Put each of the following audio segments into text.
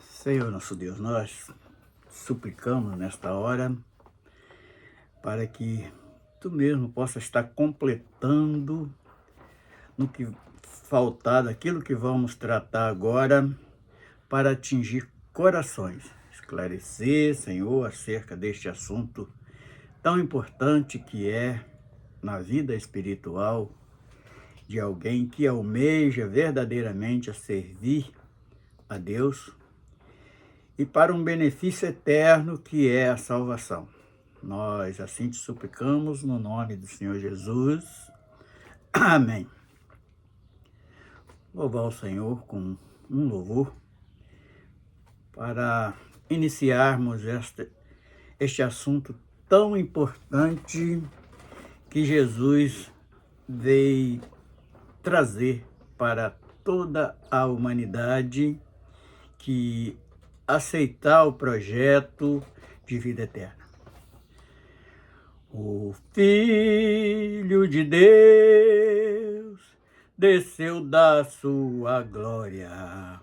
Senhor nosso Deus, nós suplicamos nesta hora para que Tu mesmo possa estar completando no que faltar daquilo que vamos tratar agora para atingir corações. Esclarecer, Senhor, acerca deste assunto tão importante que é na vida espiritual de alguém que almeja verdadeiramente a servir a Deus e para um benefício eterno que é a salvação. Nós assim te suplicamos no nome do Senhor Jesus. Amém. Louvar o Senhor com um louvor para iniciarmos este assunto tão importante que Jesus veio trazer para toda a humanidade, que aceitar o projeto de vida eterna. O Filho de Deus desceu da sua glória,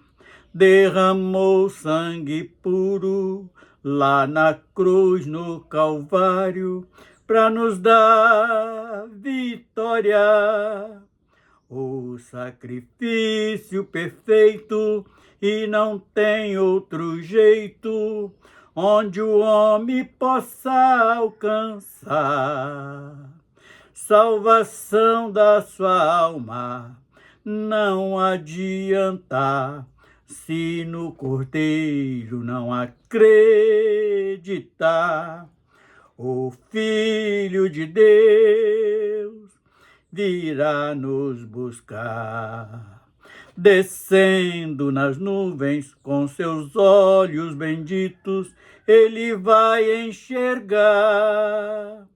derramou sangue puro lá na cruz no Calvário para nos dar vitória. O sacrifício perfeito e não tem outro jeito onde o homem possa alcançar salvação da sua alma. Não adianta se no Cordeiro não acreditar. O Filho de Deus virá nos buscar, descendo nas nuvens com seus olhos benditos, ele vai enxergar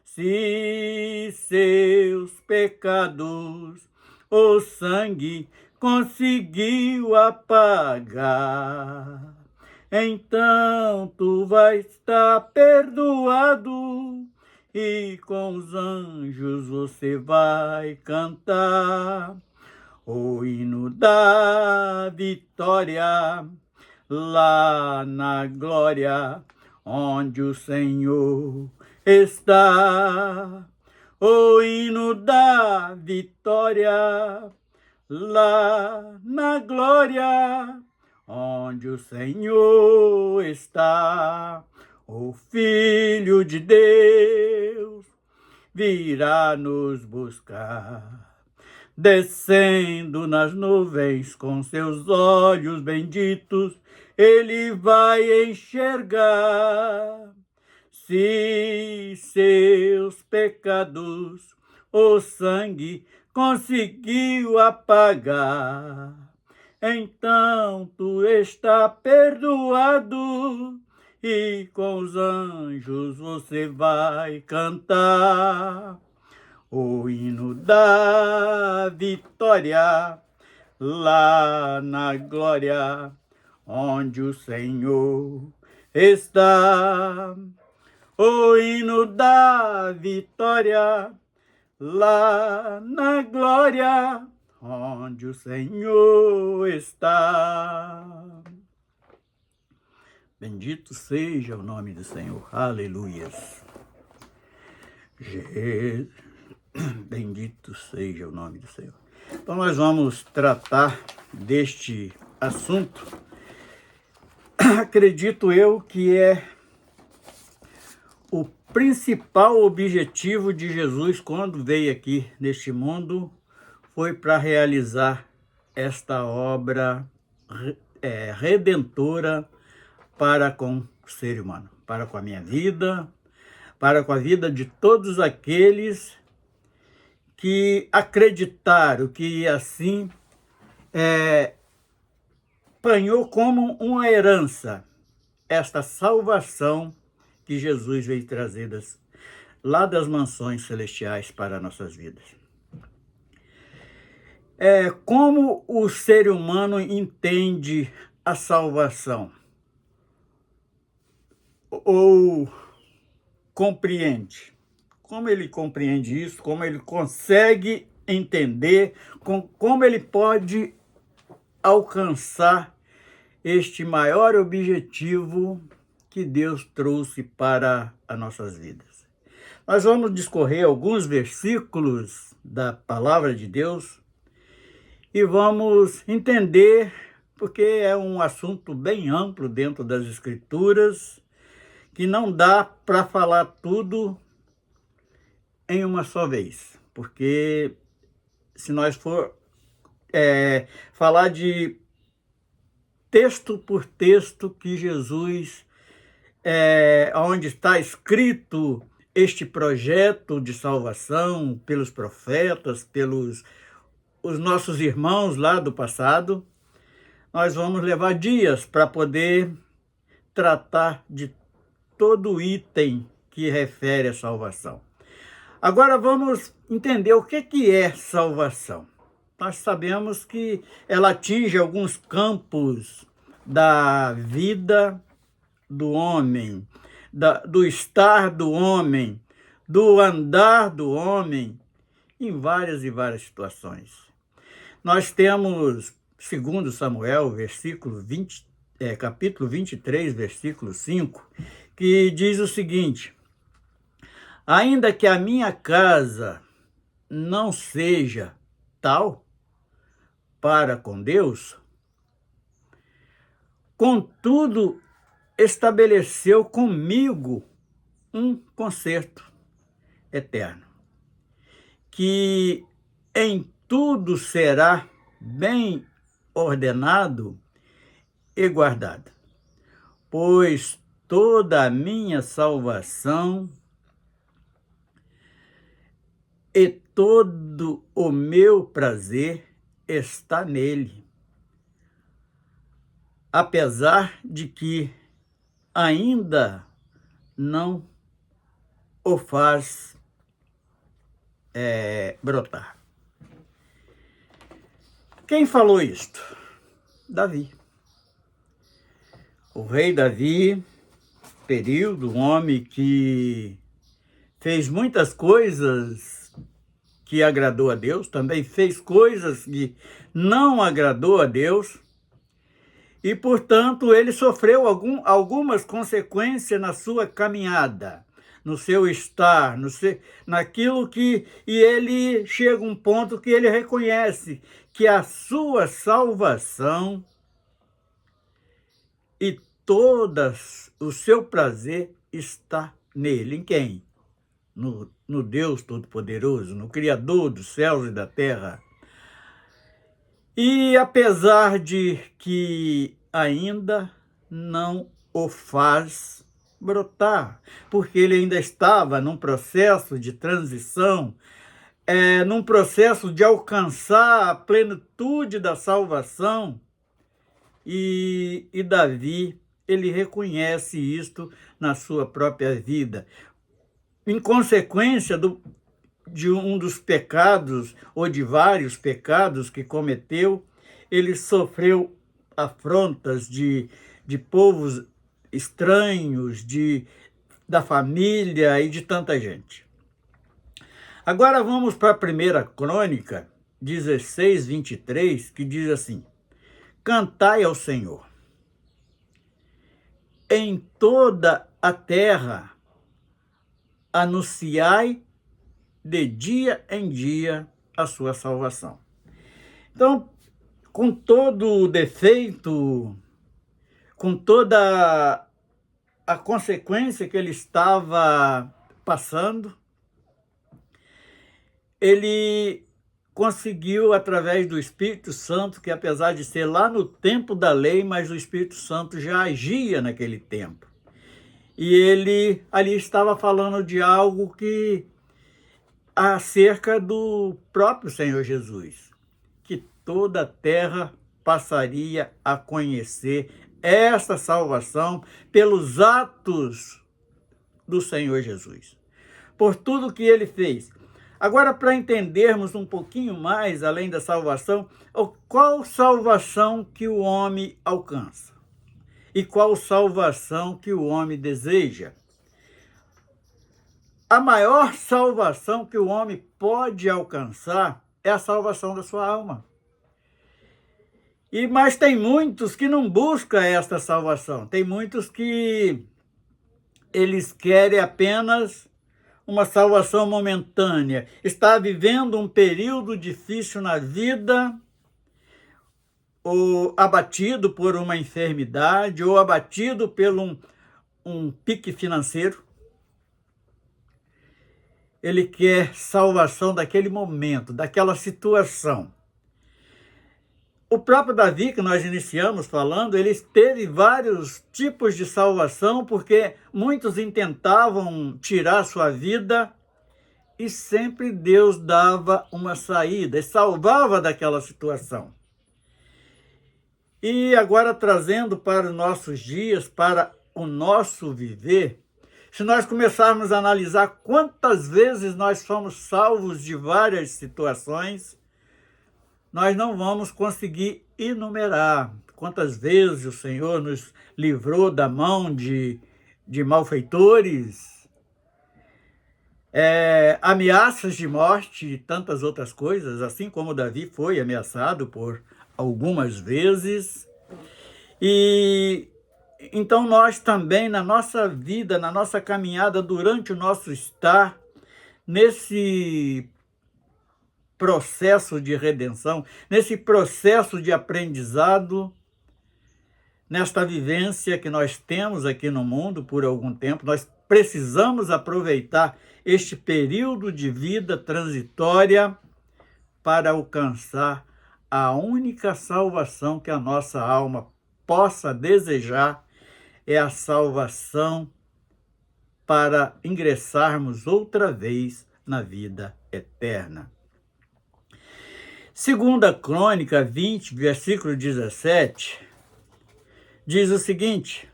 se seus pecados o sangue conseguiu apagar. Então tu vais estar perdoado e com os anjos você vai cantar o hino da vitória lá na glória onde o Senhor está. O hino da vitória lá na glória onde o Senhor está. O Filho de Deus virá nos buscar, descendo nas nuvens com seus olhos benditos, ele vai enxergar se seus pecados o sangue conseguiu apagar. Então tu está perdoado e com os anjos você vai cantar o hino da vitória lá na glória onde o Senhor está. O hino da vitória lá na glória onde o Senhor está. Bendito seja o nome do Senhor. Aleluias. Bendito seja o nome do Senhor. Então nós vamos tratar deste assunto. Acredito eu que é o principal objetivo de Jesus quando veio aqui neste mundo, foi para realizar esta obra redentora para com o ser humano, para com a minha vida, para com a vida de todos aqueles que acreditaram que assim apanhou como uma herança esta salvação que Jesus veio trazer lá das mansões celestiais para nossas vidas. Como o ser humano entende a salvação? Ou compreende? Como ele compreende isso? Como ele consegue entender? Como ele pode alcançar este maior objetivo que Deus trouxe para as nossas vidas. Nós vamos discorrer alguns versículos da palavra de Deus e vamos entender, porque é um assunto bem amplo dentro das Escrituras, que não dá para falar tudo em uma só vez, porque se nós for falar de texto por texto que Jesus, onde está escrito este projeto de salvação pelos profetas, pelos os nossos irmãos lá do passado, nós vamos levar dias para poder tratar de todo o item que refere à salvação. Agora vamos entender o que é salvação. Nós sabemos que ela atinge alguns campos da vida do homem, do estar do homem, do andar do homem, em várias e várias situações. Nós temos, segundo Samuel, capítulo 23, versículo 5, que diz o seguinte: ainda que a minha casa não seja tal para com Deus, contudo estabeleceu comigo um concerto eterno, que em tudo será bem ordenado e guardado, pois toda a minha salvação e todo o meu prazer está nele, apesar de que ainda não o faz brotar. Quem falou isto? Davi. O rei Davi, um homem que fez muitas coisas que agradou a Deus, também fez coisas que não agradou a Deus, e, portanto, ele sofreu algumas consequências na sua caminhada, no seu estar, naquilo que... E ele chega a um ponto que ele reconhece que a sua salvação e todo o seu prazer está nele. Em quem? No Deus Todo-Poderoso, no Criador dos céus e da terra. E apesar de que ainda não o faz brotar, porque ele ainda estava num processo de transição, num processo de alcançar a plenitude da salvação, e Davi, ele reconhece isto na sua própria vida. Em consequência de um dos pecados, ou de vários pecados que cometeu, ele sofreu afrontas de povos estranhos, da família e de tanta gente. Agora vamos para a 1 Crônica 16, 23, que diz assim: cantai ao Senhor em toda a terra, anunciai de dia em dia a sua salvação. Então, com todo o defeito, com toda a consequência que ele estava passando, ele conseguiu, através do Espírito Santo, que apesar de ser lá no tempo da lei, mas o Espírito Santo já agia naquele tempo. E ele ali estava falando de algo que acerca do próprio Senhor Jesus, que toda a terra passaria a conhecer essa salvação pelos atos do Senhor Jesus, por tudo que ele fez. Agora, para entendermos um pouquinho mais, além da salvação, qual salvação que o homem alcança? E qual salvação que o homem deseja? A maior salvação que o homem pode alcançar é a salvação da sua alma. Mas tem muitos que não buscam esta salvação. Tem muitos que eles querem apenas uma salvação momentânea. Está vivendo um período difícil na vida, ou abatido por uma enfermidade, ou abatido por um pique financeiro. Ele quer salvação daquele momento, daquela situação. O próprio Davi, que nós iniciamos falando, ele teve vários tipos de salvação, porque muitos intentavam tirar sua vida e sempre Deus dava uma saída e salvava daquela situação. E agora trazendo para os nossos dias, para o nosso viver, se nós começarmos a analisar quantas vezes nós fomos salvos de várias situações, nós não vamos conseguir enumerar quantas vezes o Senhor nos livrou da mão de malfeitores, ameaças de morte e tantas outras coisas, assim como Davi foi ameaçado por algumas vezes. E então nós também, na nossa vida, na nossa caminhada, durante o nosso estar nesse processo de redenção, nesse processo de aprendizado, nesta vivência que nós temos aqui no mundo por algum tempo, nós precisamos aproveitar este período de vida transitória para alcançar a única salvação que a nossa alma possa desejar, é a salvação para ingressarmos outra vez na vida eterna. Segunda Crônica 20, versículo 17, diz o seguinte: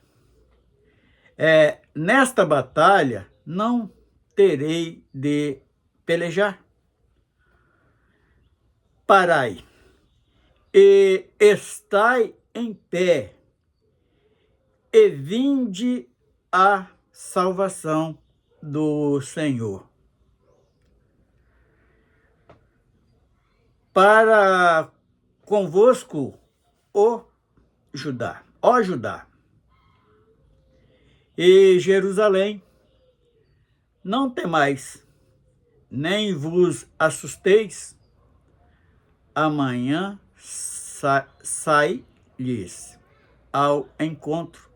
nesta batalha não terei de pelejar. Parai, e estai em pé, e vinde a salvação do Senhor. Para convosco, ó Judá, e Jerusalém, não temais, nem vos assusteis, amanhã sai-lhes ao encontro,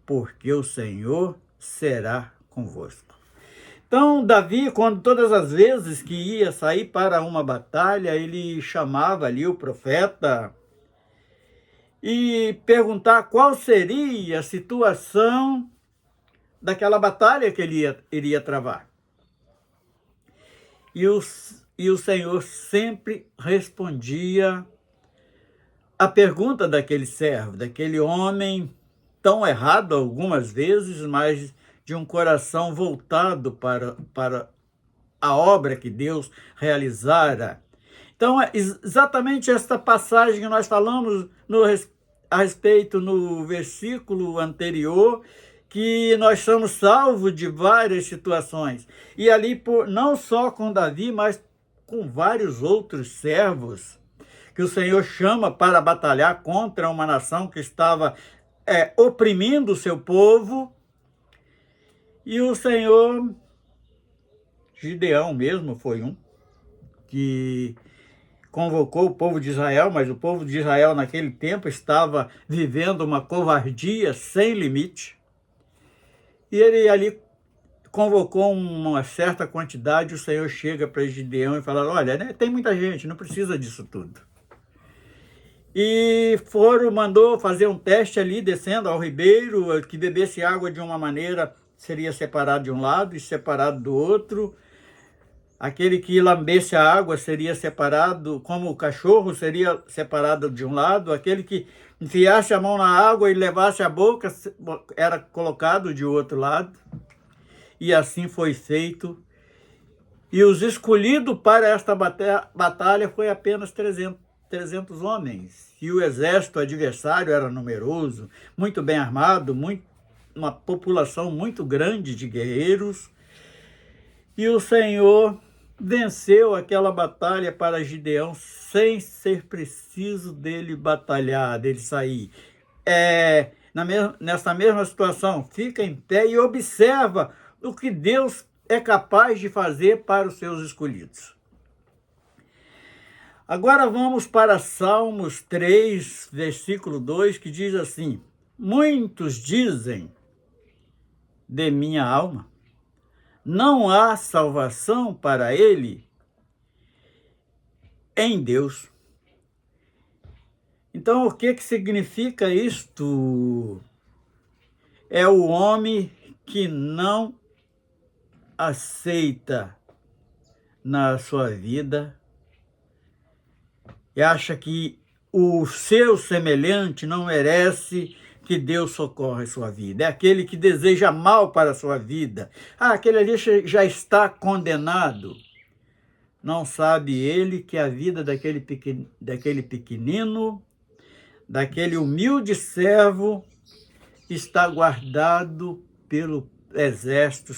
porque o Senhor será convosco. Então, Davi, quando todas as vezes que ia sair para uma batalha, ele chamava ali o profeta e perguntar qual seria a situação daquela batalha que ele iria travar. E o Senhor sempre respondia a pergunta daquele servo, daquele homem tão errado algumas vezes, mas de um coração voltado para a obra que Deus realizara. Então, é exatamente esta passagem que nós falamos a respeito no versículo anterior, que nós somos salvos de várias situações. E ali, não só com Davi, mas com vários outros servos, que o Senhor chama para batalhar contra uma nação que estava oprimindo o seu povo. E o Senhor, Gideão mesmo foi um, que convocou o povo de Israel, mas o povo de Israel naquele tempo estava vivendo uma covardia sem limite. E ele ali convocou uma certa quantidade, o Senhor chega para Gideão e fala: olha, né, tem muita gente, não precisa disso tudo. E mandou fazer um teste ali, descendo ao ribeiro, que bebesse água de uma maneira, seria separado de um lado e separado do outro. Aquele que lambesse a água seria separado, como o cachorro seria separado de um lado. Aquele que enfiasse a mão na água e levasse a boca era colocado de outro lado. E assim foi feito. E os escolhidos para esta batalha foi apenas 300 homens. E o exército adversário era numeroso, muito bem armado, uma população muito grande de guerreiros. E o Senhor venceu aquela batalha para Gideão sem ser preciso dele batalhar, dele sair. Nessa mesma situação, fica em pé e observa o que Deus é capaz de fazer para os seus escolhidos. Agora vamos para Salmos 3, versículo 2, que diz assim: muitos dizem de minha alma, não há salvação para ele em Deus. Então, o que significa isto? É o homem que não aceita na sua vida e acha que o seu semelhante não merece que Deus socorra a sua vida. É aquele que deseja mal para a sua vida. Aquele ali já está condenado. Não sabe ele que a vida daquele pequenino, daquele humilde servo, está guardado pelo exército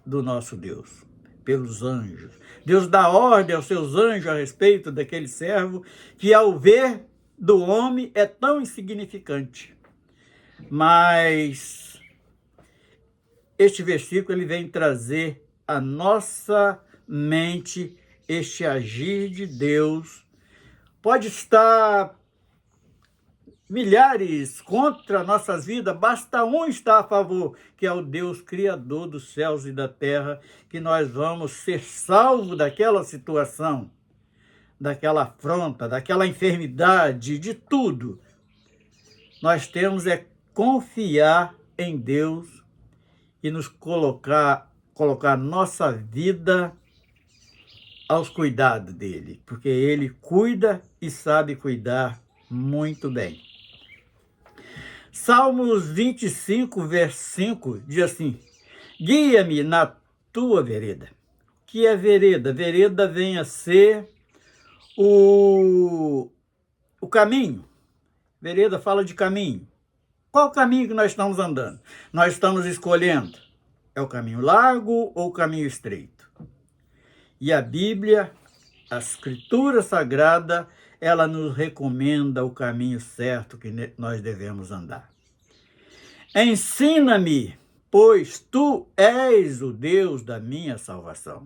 do nosso Deus, pelos anjos. Deus dá ordem aos seus anjos a respeito daquele servo que, ao ver do homem, é tão insignificante. Mas este versículo ele vem trazer à nossa mente este agir de Deus. Pode estar milhares contra nossas vidas, basta um estar a favor, que é o Deus Criador dos céus e da terra, que nós vamos ser salvos daquela situação, daquela afronta, daquela enfermidade, de tudo. Nós temos confiar em Deus e nos colocar nossa vida aos cuidados dele, porque ele cuida e sabe cuidar muito bem. Salmos 25, verso 5, diz assim: guia-me na tua vereda. O que é vereda? Vereda vem a ser o caminho. Vereda fala de caminho. Qual o caminho que nós estamos andando? Nós estamos escolhendo. É o caminho largo ou o caminho estreito? E a Bíblia, a Escritura Sagrada, ela nos recomenda o caminho certo que nós devemos andar. Ensina-me, pois tu és o Deus da minha salvação.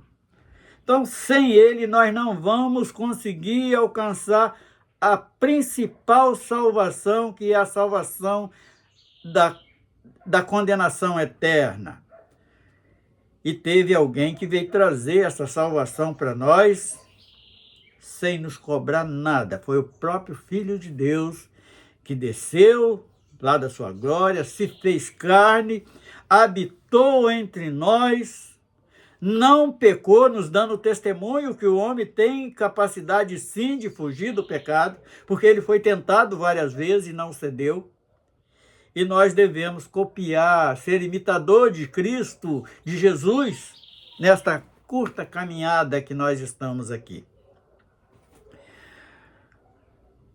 Então, sem ele, nós não vamos conseguir alcançar a principal salvação, que é a salvação da condenação eterna. E teve alguém que veio trazer essa salvação para nós sem nos cobrar nada. Foi o próprio Filho de Deus que desceu lá da sua glória, se fez carne, habitou entre nós, não pecou, nos dando testemunho que o homem tem capacidade sim de fugir do pecado, porque ele foi tentado várias vezes e não cedeu. E nós devemos copiar, ser imitador de Cristo, de Jesus, nesta curta caminhada que nós estamos aqui.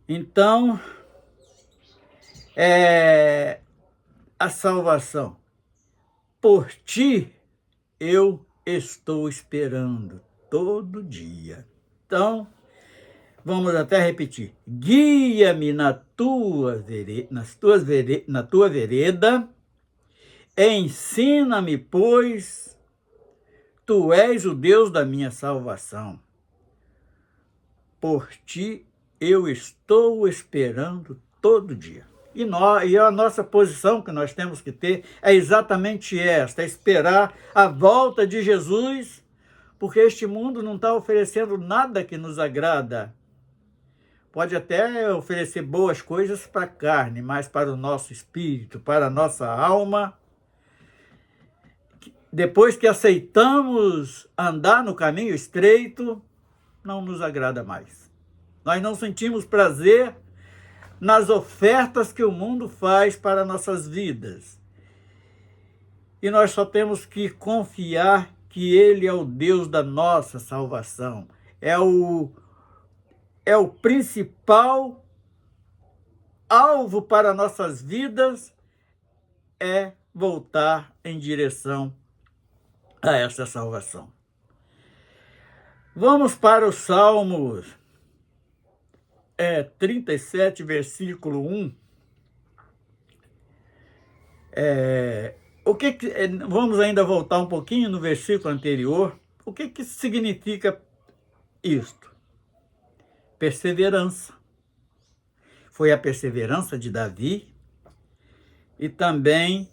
Então, a salvação. Por ti eu estou esperando todo dia. Então, vamos até repetir. Guia-me na tua vereda, ensina-me, pois tu és o Deus da minha salvação. Por ti eu estou esperando todo dia. E a nossa posição que nós temos que ter é exatamente esta, é esperar a volta de Jesus, porque este mundo não está oferecendo nada que nos agrada. Pode até oferecer boas coisas para a carne, mas para o nosso espírito, para a nossa alma, depois que aceitamos andar no caminho estreito, não nos agrada mais. Nós não sentimos prazer nas ofertas que o mundo faz para nossas vidas. E nós só temos que confiar que Ele é o Deus da nossa salvação. É o principal alvo para nossas vidas, é voltar em direção a essa salvação. Vamos para o Salmos 37, versículo 1. Vamos ainda voltar um pouquinho no versículo anterior. O que significa isto? Perseverança. Foi a perseverança de Davi e também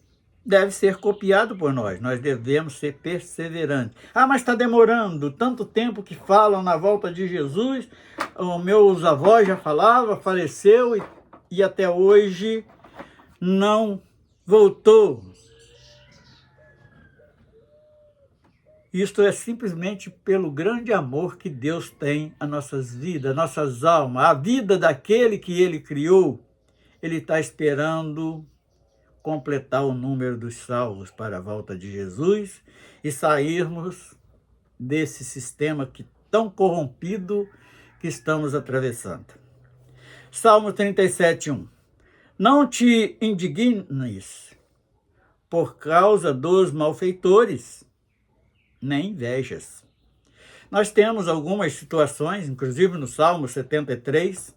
deve ser copiado por nós. Nós devemos ser perseverantes. Mas está demorando tanto tempo que falam na volta de Jesus. Os meus avós já falavam, faleceu e até hoje não voltou. Isto é simplesmente pelo grande amor que Deus tem a nossas vidas, nossas almas, a vida daquele que Ele criou. Ele está esperando completar o número dos salvos para a volta de Jesus e sairmos desse sistema tão corrompido que estamos atravessando. Salmo 37, 1. Não te indignes por causa dos malfeitores, nem invejas. Nós temos algumas situações, inclusive no Salmo 73.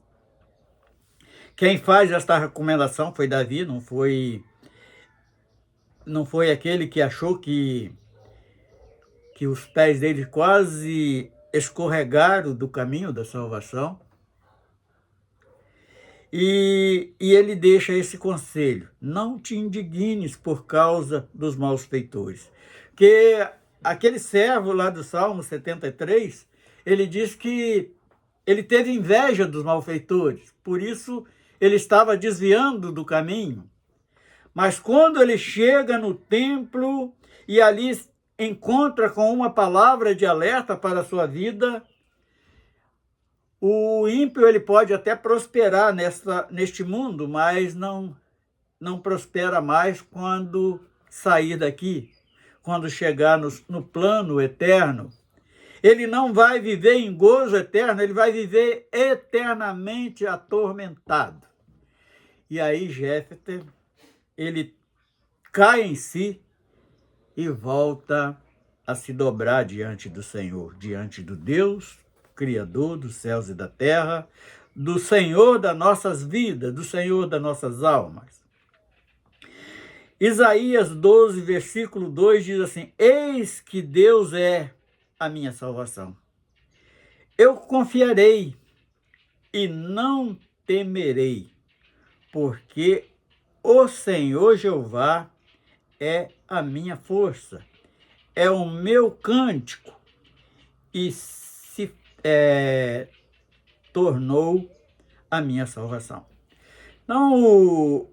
Quem faz esta recomendação foi Davi, não foi aquele que achou que os pés dele quase escorregaram do caminho da salvação. E ele deixa esse conselho: não te indignes por causa dos malfeitores. Que aquele servo lá do Salmo 73, ele diz que ele teve inveja dos malfeitores, por isso ele estava desviando do caminho. Mas quando ele chega no templo e ali encontra com uma palavra de alerta para a sua vida, o ímpio ele pode até prosperar neste mundo, mas não prospera mais quando sair daqui, quando chegar no plano eterno. Ele não vai viver em gozo eterno, ele vai viver eternamente atormentado. E aí Jéfter, ele cai em si e volta a se dobrar diante do Senhor, diante do Deus, Criador dos céus e da terra, do Senhor das nossas vidas, do Senhor das nossas almas. Isaías 12, versículo 2 diz assim: eis que Deus é a minha salvação. Eu confiarei e não temerei, porque o Senhor Jeová é a minha força, é o meu cântico, e se tornou a minha salvação. Então,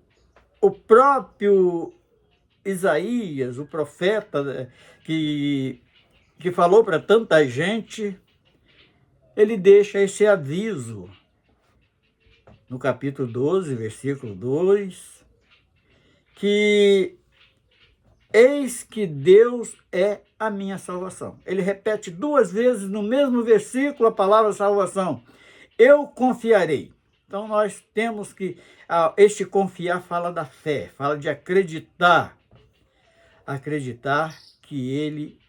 o próprio Isaías, o profeta que falou para tanta gente, ele deixa esse aviso no capítulo 12, versículo 2, que eis que Deus é a minha salvação. Ele repete 2 vezes no mesmo versículo a palavra salvação. Eu confiarei. Então nós temos que, este confiar fala da fé, fala de acreditar que Ele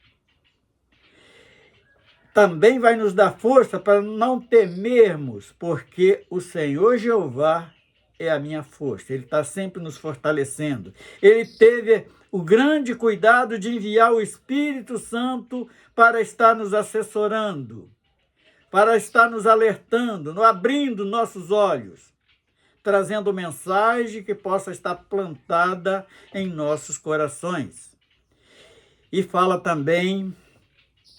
também vai nos dar força para não temermos, porque o Senhor Jeová é a minha força. Ele está sempre nos fortalecendo. Ele teve o grande cuidado de enviar o Espírito Santo para estar nos assessorando, para estar nos alertando, abrindo nossos olhos, trazendo mensagem que possa estar plantada em nossos corações. E fala também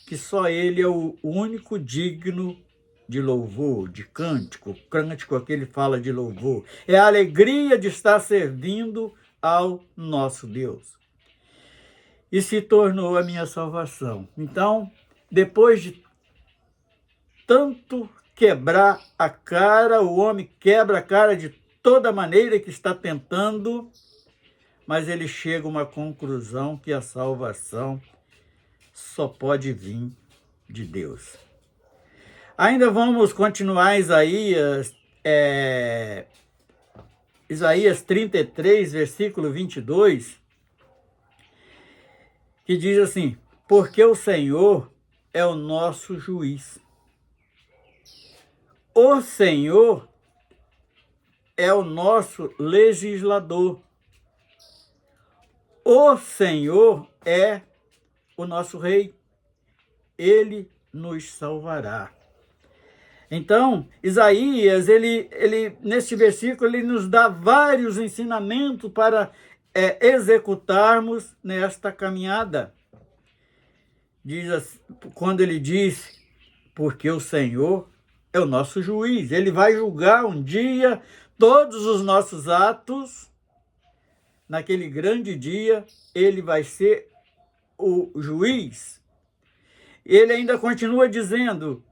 que só Ele é o único digno de louvor, de cântico. O cântico que ele fala de louvor é a alegria de estar servindo ao nosso Deus. E se tornou a minha salvação. Então, depois de tanto quebrar a cara, o homem quebra a cara de toda maneira que está tentando, mas ele chega a uma conclusão que a salvação só pode vir de Deus. Ainda vamos continuar Isaías 33, versículo 22, que diz assim: porque o Senhor é o nosso juiz. O Senhor é o nosso legislador. O Senhor é o nosso rei. Ele nos salvará. Então, Isaías, neste versículo, ele nos dá vários ensinamentos para executarmos nesta caminhada. Quando ele diz, porque o Senhor é o nosso juiz, ele vai julgar um dia todos os nossos atos. Naquele grande dia, ele vai ser o juiz. Ele ainda continua dizendo,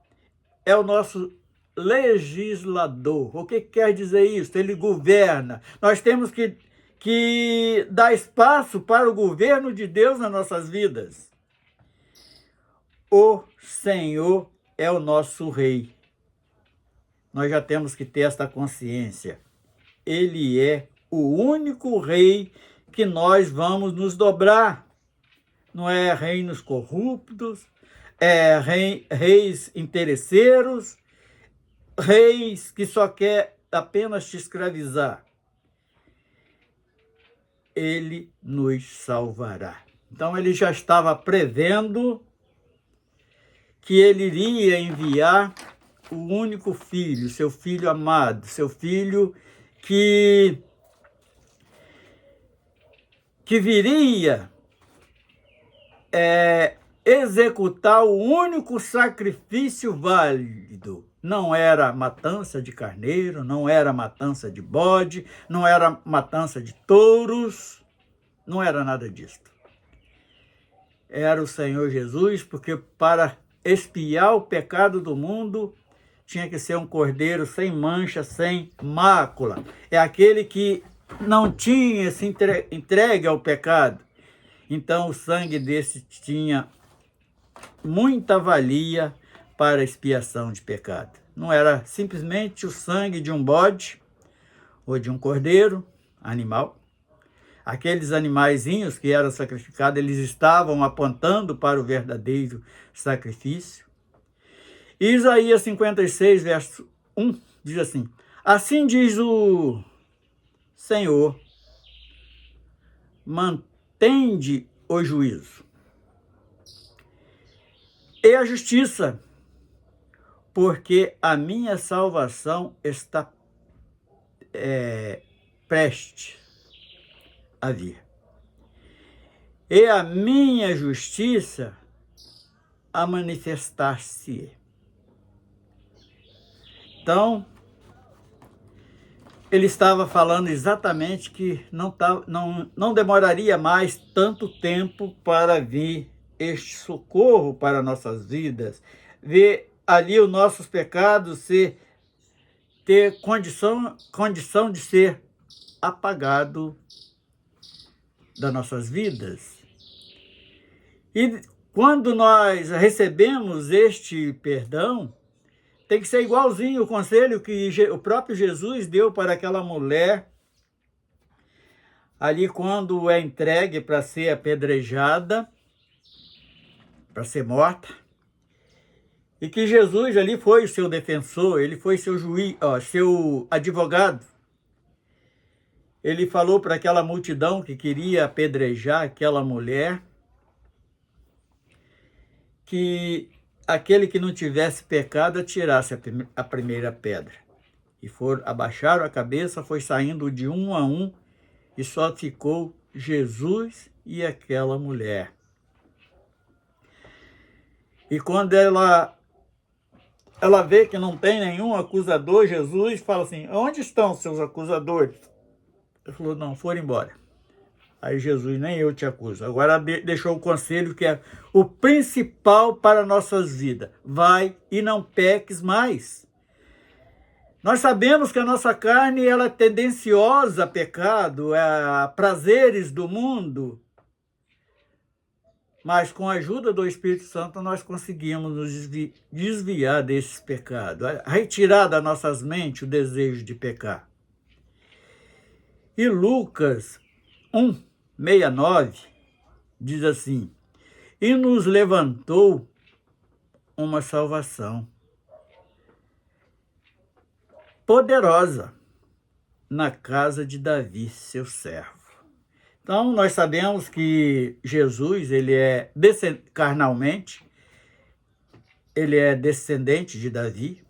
é o nosso legislador. O que quer dizer isso? Ele governa. Nós temos que dar espaço para o governo de Deus nas nossas vidas. O Senhor é o nosso rei. Nós já temos que ter esta consciência. Ele é o único rei que nós vamos nos dobrar. Não é reinos corruptos, é reis interesseiros, reis que só quer apenas te escravizar. Ele nos salvará. Então ele já estava prevendo que ele iria enviar o único filho, seu filho amado, seu filho que viria executar o único sacrifício válido. Não era matança de carneiro, não era matança de bode, não era matança de touros, não era nada disso. Era o Senhor Jesus, porque para expiar o pecado do mundo, tinha que ser um cordeiro sem mancha, sem mácula. É aquele que não tinha se entregue ao pecado. Então o sangue desse tinha muita valia para a expiação de pecado. Não era simplesmente o sangue de um bode ou de um cordeiro, animal. Aqueles animaizinhos que eram sacrificados, eles estavam apontando para o verdadeiro sacrifício. E Isaías 56, verso 1, diz assim, assim diz o Senhor, mantende o juízo e a justiça, porque a minha salvação está prestes a vir. E a minha justiça a manifestar-se. Então, ele estava falando exatamente que não demoraria mais tanto tempo para vir este socorro para nossas vidas, ver ali os nossos pecados ter condição de ser apagado das nossas vidas. E quando nós recebemos este perdão, tem que ser igualzinho o conselho que o próprio Jesus deu para aquela mulher, ali quando é entregue para ser apedrejada, para ser morta, e que Jesus ali foi o seu defensor, ele foi seu juiz, seu advogado. Ele falou para aquela multidão que queria apedrejar aquela mulher, que aquele que não tivesse pecado atirasse a primeira pedra. E abaixaram a cabeça, foi saindo de um a um, e só ficou Jesus e aquela mulher. E quando ela vê que não tem nenhum acusador, Jesus fala assim, onde estão seus acusadores? Ele falou, não, foram embora. Aí Jesus, nem eu te acuso. Agora deixou o conselho que é o principal para nossas vidas. Vai e não peques mais. Nós sabemos que a nossa carne ela é tendenciosa a pecado, a prazeres do mundo. Mas com a ajuda do Espírito Santo nós conseguimos nos desviar desses pecados. Retirar das nossas mentes o desejo de pecar. E Lucas 1:69 diz assim, e nos levantou uma salvação poderosa na casa de Davi, seu servo. Então, nós sabemos que Jesus, ele é carnalmente, ele é descendente de Davi.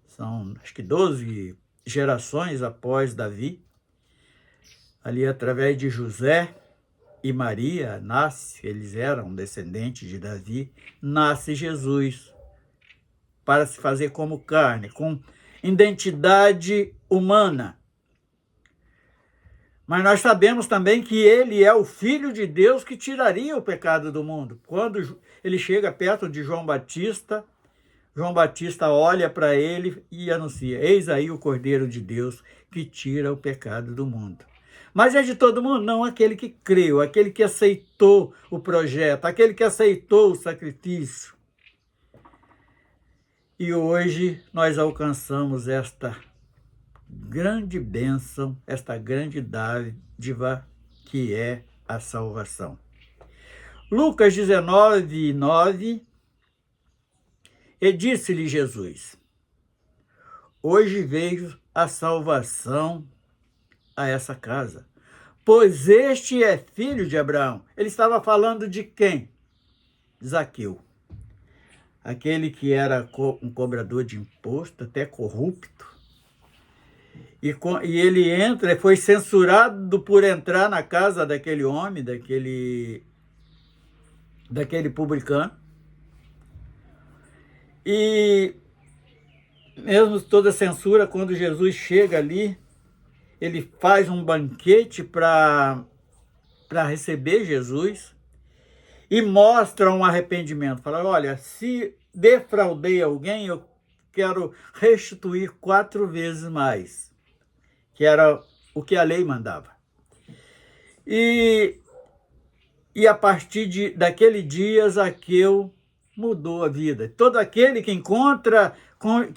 São, acho que 12 gerações após Davi. Ali, através de José e Maria, eles eram descendentes de Davi, nasce Jesus para se fazer como carne, com identidade humana. Mas nós sabemos também que ele é o Filho de Deus que tiraria o pecado do mundo. Quando ele chega perto de João Batista olha para ele e anuncia: eis aí o Cordeiro de Deus que tira o pecado do mundo. Mas é de todo mundo? Não, aquele que creu, aquele que aceitou o projeto, aquele que aceitou o sacrifício. E hoje nós alcançamos esta grande bênção, esta grande dádiva que é a salvação. Lucas 19, 9, e disse-lhe Jesus: hoje veio a salvação a essa casa, pois este é filho de Abraão. Ele estava falando de quem? Zaqueu. Aquele que era um cobrador de imposto, até corrupto. E ele entra, foi censurado por entrar na casa daquele homem, daquele publicano. E mesmo toda a censura, quando Jesus chega ali, ele faz um banquete para receber Jesus e mostra um arrependimento. Fala: olha, se defraudei alguém, eu quero restituir 4 vezes mais, que era o que a lei mandava. E a partir daquele dia, Zaqueu mudou a vida. Todo aquele que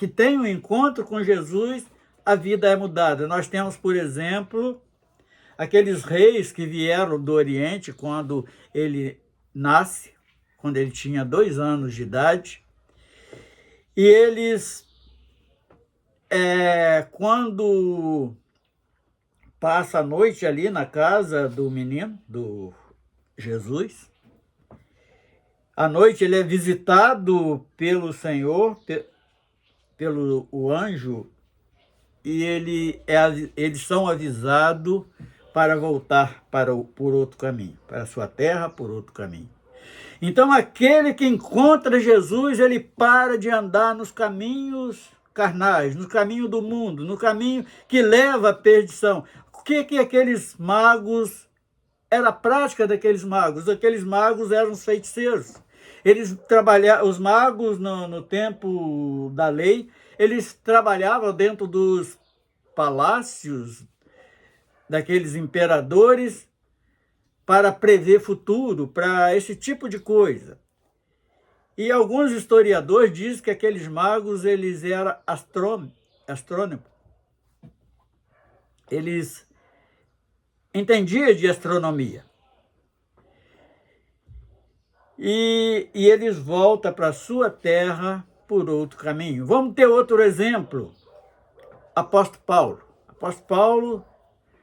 tem um encontro com Jesus, a vida é mudada. Nós temos, por exemplo, aqueles reis que vieram do Oriente quando ele nasce, quando ele tinha 2 anos de idade. E eles, quando passa a noite ali na casa do menino, do Jesus, à noite ele é visitado pelo Senhor, pelo o anjo, e eles são avisados para voltar por outro caminho, para a sua terra por outro caminho. Então, aquele que encontra Jesus, ele para de andar nos caminhos carnais, no caminho do mundo, no caminho que leva à perdição. O que aqueles magos, era a prática daqueles magos? Aqueles magos eram os feiticeiros. Os magos, no tempo da lei, eles trabalhavam dentro dos palácios daqueles imperadores para prever futuro, para esse tipo de coisa. E alguns historiadores dizem que aqueles magos, eles eram astrônomos. Eles entendiam de astronomia. E eles voltam para a sua terra por outro caminho. Vamos ter outro exemplo. Apóstolo Paulo. Apóstolo Paulo,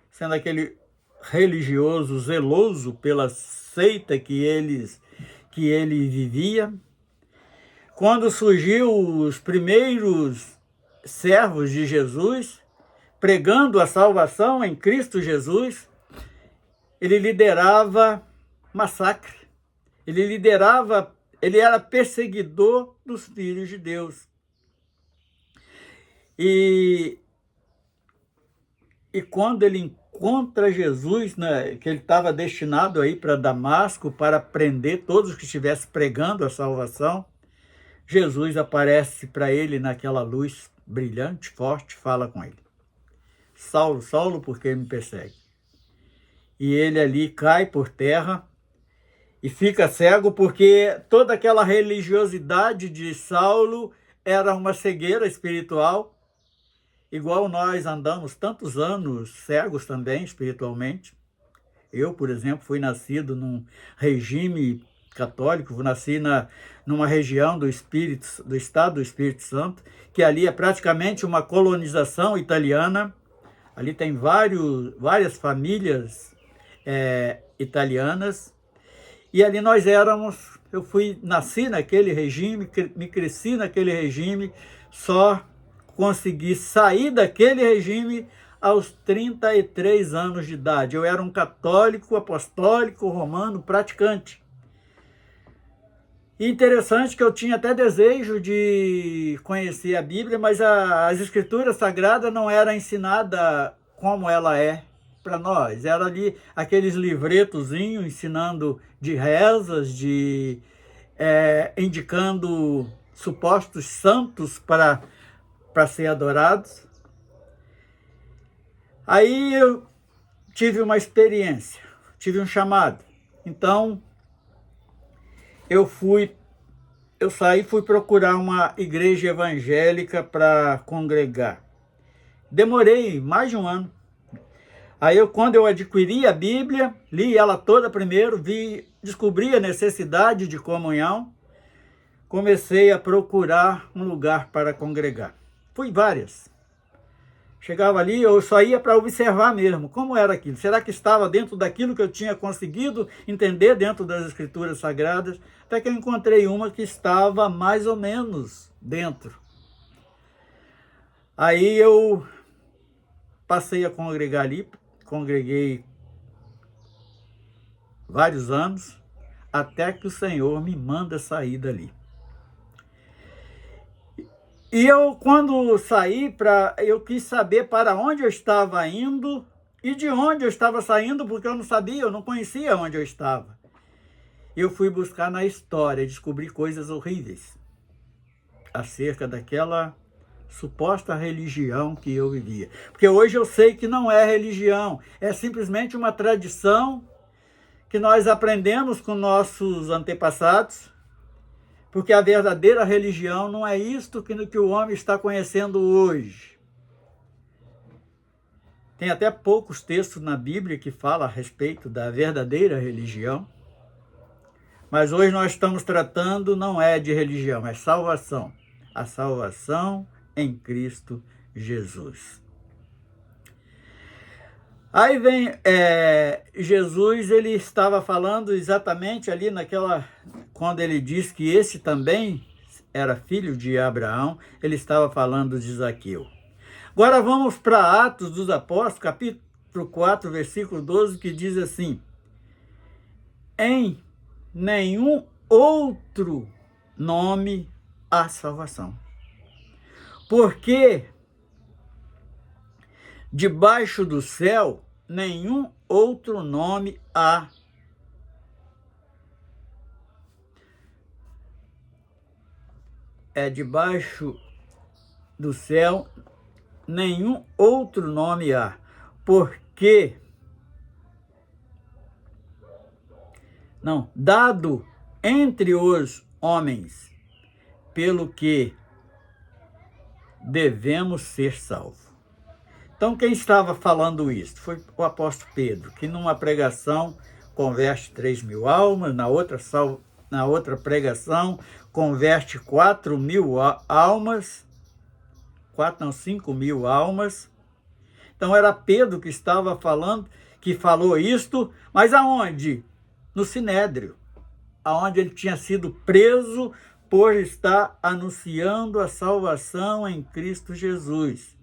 sendo aquele religioso zeloso pela seita que ele vivia, quando surgiu os primeiros servos de Jesus, pregando a salvação em Cristo Jesus, ele liderava massacre. Ele era perseguidor dos filhos de Deus. E quando ele encontra Jesus, né, que ele estava destinado a ir para Damasco para prender todos os que estivessem pregando a salvação, Jesus aparece para ele naquela luz brilhante, forte, fala com ele: Saulo, Saulo, por que me persegue? E ele ali cai por terra e fica cego, porque toda aquela religiosidade de Saulo era uma cegueira espiritual, igual nós andamos tantos anos cegos também espiritualmente. Eu, por exemplo, fui nascido num regime católico, nasci numa região do estado do Espírito Santo, que ali é praticamente uma colonização italiana. Ali tem várias famílias italianas, e ali nasci naquele regime, me cresci naquele regime, só consegui sair daquele regime aos 33 anos de idade. Eu era um católico, apostólico, romano, praticante. E interessante que eu tinha até desejo de conhecer a Bíblia, mas as Escrituras Sagradas não era ensinada como ela é para nós. Era ali aqueles livretozinhos ensinando de rezas, indicando supostos santos para ser adorados. Aí eu tive uma experiência, tive um chamado. Então, eu saí e fui procurar uma igreja evangélica para congregar. Demorei mais de um ano. Aí, quando eu adquiri a Bíblia, li ela toda primeiro, descobri a necessidade de comunhão, comecei a procurar um lugar para congregar. Fui várias. Chegava ali, eu só ia para observar mesmo como era aquilo. Será que estava dentro daquilo que eu tinha conseguido entender dentro das Escrituras Sagradas? Até que eu encontrei uma que estava mais ou menos dentro. Aí eu passei a congregar ali, congreguei vários anos, até que o Senhor me manda sair dali. E eu, quando saí, eu quis saber para onde eu estava indo e de onde eu estava saindo, porque eu não sabia, eu não conhecia onde eu estava. Eu fui buscar na história, descobri coisas horríveis acerca daquela suposta religião que eu vivia. Porque hoje eu sei que não é religião, é simplesmente uma tradição que nós aprendemos com nossos antepassados, porque a verdadeira religião não é isto que o homem está conhecendo hoje. Tem até poucos textos na Bíblia que falam a respeito da verdadeira religião. Mas hoje nós estamos tratando não é de religião, é salvação. A salvação em Cristo Jesus. Aí vem Jesus, ele estava falando exatamente ali quando ele diz que esse também era filho de Abraão, ele estava falando de Zaqueu. Agora vamos para Atos dos Apóstolos, capítulo 4, versículo 12, que diz assim: em nenhum outro nome há salvação, porque debaixo do céu nenhum outro nome há. Debaixo do céu nenhum outro nome há, porque dado entre os homens, pelo que devemos ser salvos. Então, quem estava falando isso? Foi o apóstolo Pedro, que numa pregação converte 3.000 almas, na outra pregação converte 4.000 almas, 5.000 almas. Então, era Pedro que estava falando, que falou isto, mas aonde? No Sinédrio, aonde ele tinha sido preso por estar anunciando a salvação em Cristo Jesus.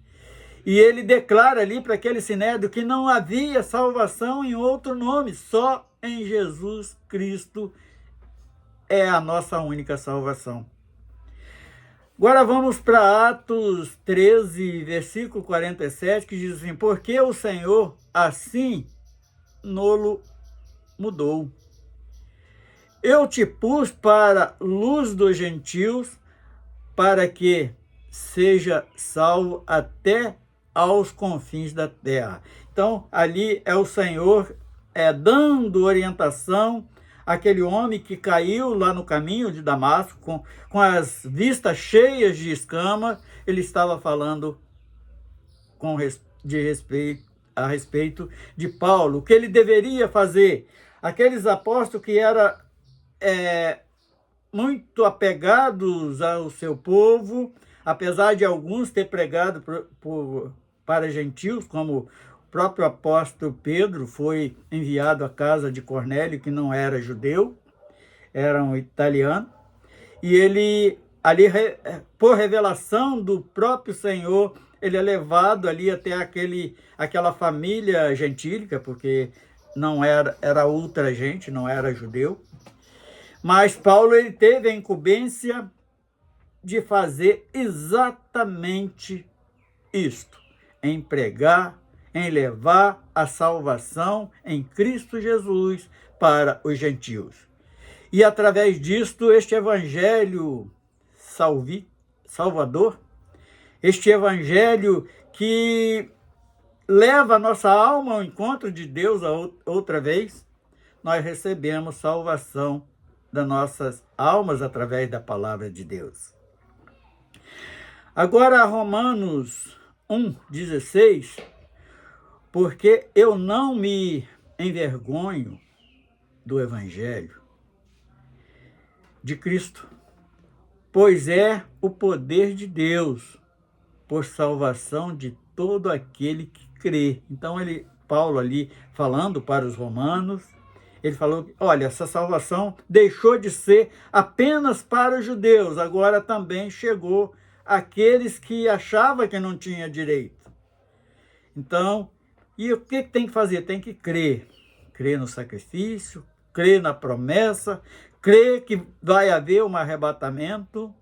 E ele declara ali para aquele Sinédrio que não havia salvação em outro nome, só em Jesus Cristo é a nossa única salvação. Agora vamos para Atos 13, versículo 47, que diz assim: porque o Senhor assim nolo mudou. Eu te pus para luz dos gentios, para que seja salvo até aos confins da terra. Então, ali é o Senhor dando orientação àquele homem que caiu lá no caminho de Damasco, com as vistas cheias de escama. Ele estava falando a respeito de Paulo, o que ele deveria fazer. Aqueles apóstolos que muito apegados ao seu povo, apesar de alguns ter pregado para gentios, como o próprio apóstolo Pedro foi enviado à casa de Cornélio, que não era judeu, era um italiano, e ele, ali, por revelação do próprio Senhor, ele é levado ali até aquela família gentílica, porque não era outra gente, não era judeu. Mas Paulo, ele teve a incumbência de fazer exatamente isto, em pregar, em levar a salvação em Cristo Jesus para os gentios. E através disto, este evangelho salvador, este evangelho que leva a nossa alma ao encontro de Deus outra vez, nós recebemos salvação das nossas almas através da palavra de Deus. Agora, Romanos 1,16, porque eu não me envergonho do evangelho de Cristo, pois é o poder de Deus por salvação de todo aquele que crê. Então, Paulo ali falando para os romanos, ele falou, olha, essa salvação deixou de ser apenas para os judeus, agora também chegou àqueles que achavam que não tinha direito. Então, e o que tem que fazer? Tem que crer. Crer no sacrifício, crer na promessa, crer que vai haver um arrebatamento.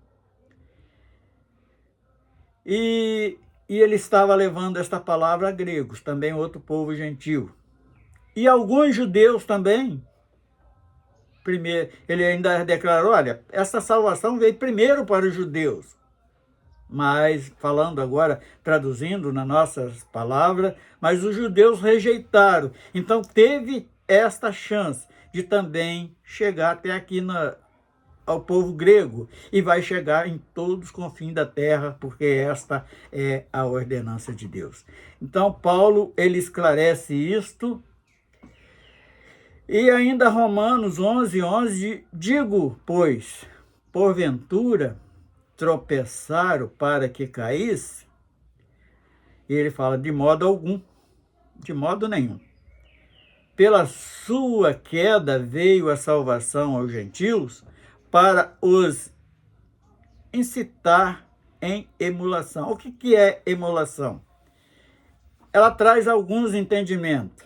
E ele estava levando esta palavra a gregos, também outro povo gentil. E alguns judeus também. Primeiro, ele ainda declarou, olha, essa salvação veio primeiro para os judeus. Mas, falando agora, traduzindo nas nossas palavras, mas os judeus rejeitaram. Então, teve esta chance de também chegar até aqui ao povo grego, e vai chegar em todos os confins da terra, porque esta é a ordenança de Deus. Então, Paulo, ele esclarece isto. E ainda Romanos 11:11, digo, pois, porventura tropeçaram para que caísse? E ele fala, de modo algum, de modo nenhum. Pela sua queda veio a salvação aos gentios, para os incitar em emulação. O que é emulação? Ela traz alguns entendimentos.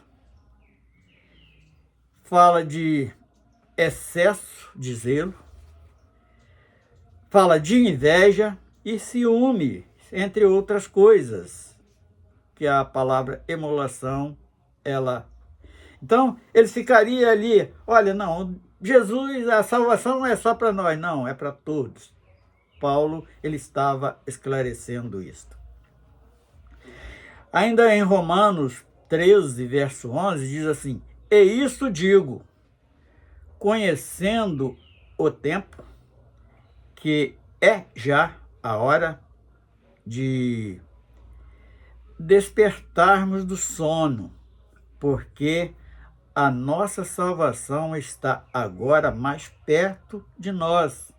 Fala de excesso de zelo, fala de inveja e ciúme, entre outras coisas, que a palavra emulação, ela... Então, eles ficariam ali, olha, não, Jesus, a salvação não é só para nós, não, é para todos. Paulo, ele estava esclarecendo isto. Ainda em Romanos 13, verso 11, diz assim, e isso digo, conhecendo o tempo, que é já a hora de despertarmos do sono, porque a nossa salvação está agora mais perto de nós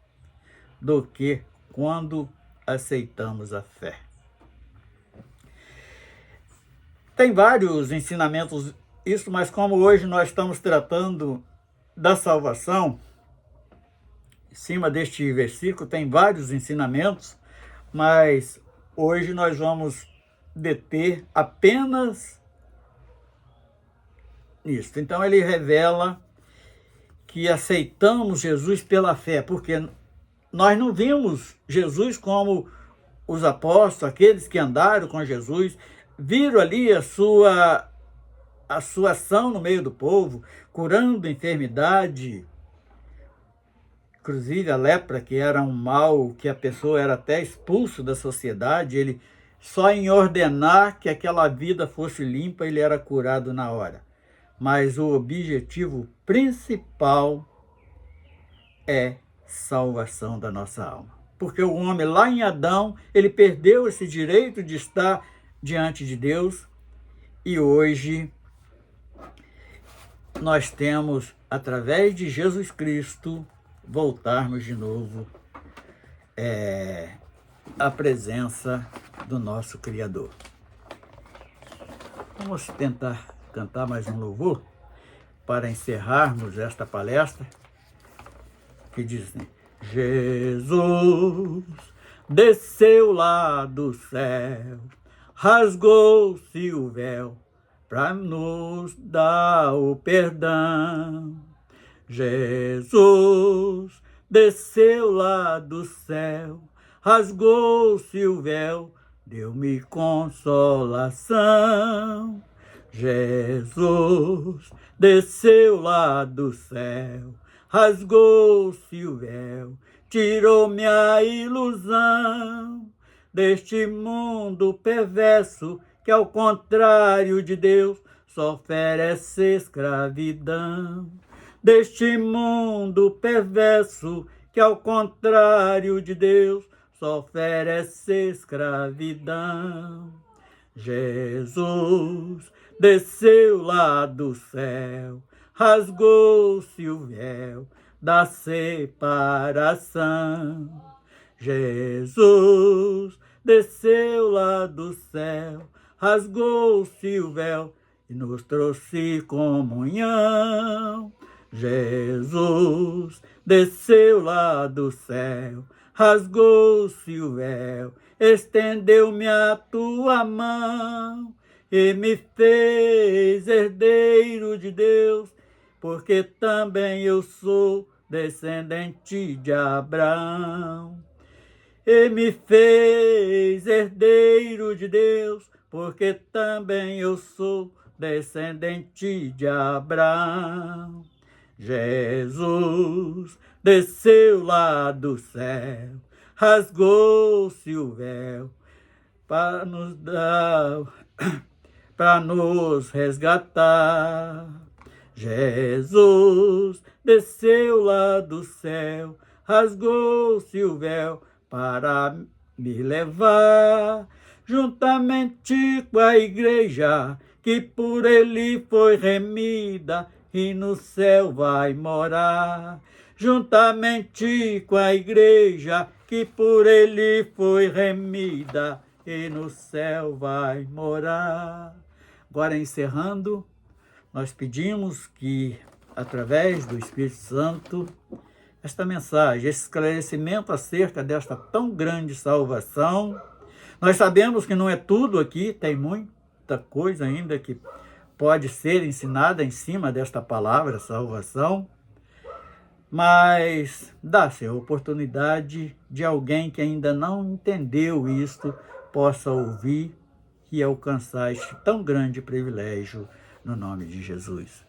do que quando aceitamos a fé. Tem vários ensinamentos isso, mas como hoje nós estamos tratando da salvação, em cima deste versículo tem vários ensinamentos, mas hoje nós vamos deter apenas nisso. Então ele revela que aceitamos Jesus pela fé, porque nós não vimos Jesus como os apóstolos, aqueles que andaram com Jesus, viram ali a sua ação no meio do povo, curando enfermidade, inclusive a lepra, que era um mal que a pessoa era até expulso da sociedade, ele só em ordenar que aquela vida fosse limpa, ele era curado na hora. Mas o objetivo principal é salvação da nossa alma. Porque o homem lá em Adão, ele perdeu esse direito de estar diante de Deus, e hoje nós temos, através de Jesus Cristo, voltarmos de novo à presença do nosso Criador. Vamos tentar cantar mais um louvor para encerrarmos esta palestra, que diz assim: Jesus desceu lá do céu, rasgou-se o véu para nos dar o perdão. Jesus desceu lá do céu, rasgou-se o véu, deu-me consolação. Jesus desceu lá do céu, rasgou-se o véu, tirou-me a ilusão deste mundo perverso que, ao contrário de Deus, só oferece escravidão. Deste mundo perverso que, ao contrário de Deus, só oferece escravidão. Jesus desceu lá do céu, rasgou-se o véu da separação. Jesus desceu lá do céu, rasgou-se o véu e nos trouxe comunhão. Jesus desceu lá do céu, rasgou-se o véu, estendeu-me a tua mão e me fez herdeiro de Deus, porque também eu sou descendente de Abraão. E me fez herdeiro de Deus, porque também eu sou descendente de Abraão. Jesus desceu lá do céu, rasgou-se o véu para nos dar, para nos resgatar. Jesus desceu lá do céu, rasgou-se o véu para me levar, juntamente com a igreja que por ele foi remida e no céu vai morar. Juntamente com a igreja que por ele foi remida e no céu vai morar. Agora, encerrando, nós pedimos que, através do Espírito Santo, esta mensagem, esse esclarecimento acerca desta tão grande salvação. Nós sabemos que não é tudo aqui, tem muita coisa ainda que pode ser ensinada em cima desta palavra, salvação, mas dá-se a oportunidade de alguém que ainda não entendeu isto, possa ouvir e alcançar este tão grande privilégio no nome de Jesus.